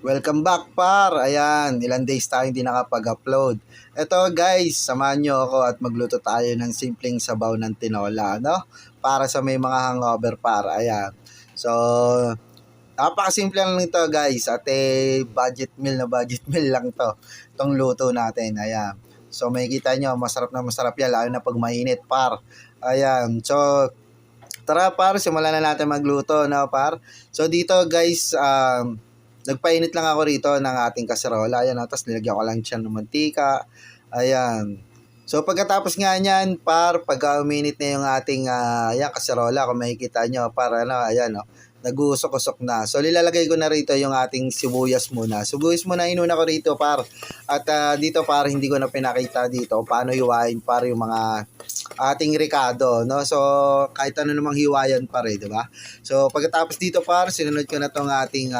Welcome back par. Ayan, ilang days tayo hindi nakapag-upload. Eto guys, samahan nyo ako at magluto tayo ng simpleng sabaw ng tinola, no? Para sa may mga hangover par. Ayan. So, napakasimple lang nito guys. At budget meal na budget meal lang to. Itong luto natin. Ayan. So, makikita nyo, masarap na masarap yan. Lalo na pag mainit par. Ayan. So, tara par, simulan na natin magluto, no par? So, dito guys, nagpainit lang ako rito ng ating kaserola. Ayan, tapos nilagyan ko lang siya ng mantika. Ayan. So pagkatapos nga niyan, pagka uminit na yung ating ayan, kaserola, kung makikita nyo, ayan, nag-uusok-usok na. So lilalagay ko na rito yung ating sibuyas muna. Sibuyas muna inuna ko rito At dito hindi ko na pinakita dito paano hiwain yung mga ating ricado, no? So kahit ano namang hiwayan di ba? So pagkatapos dito sinunod ko na tong ating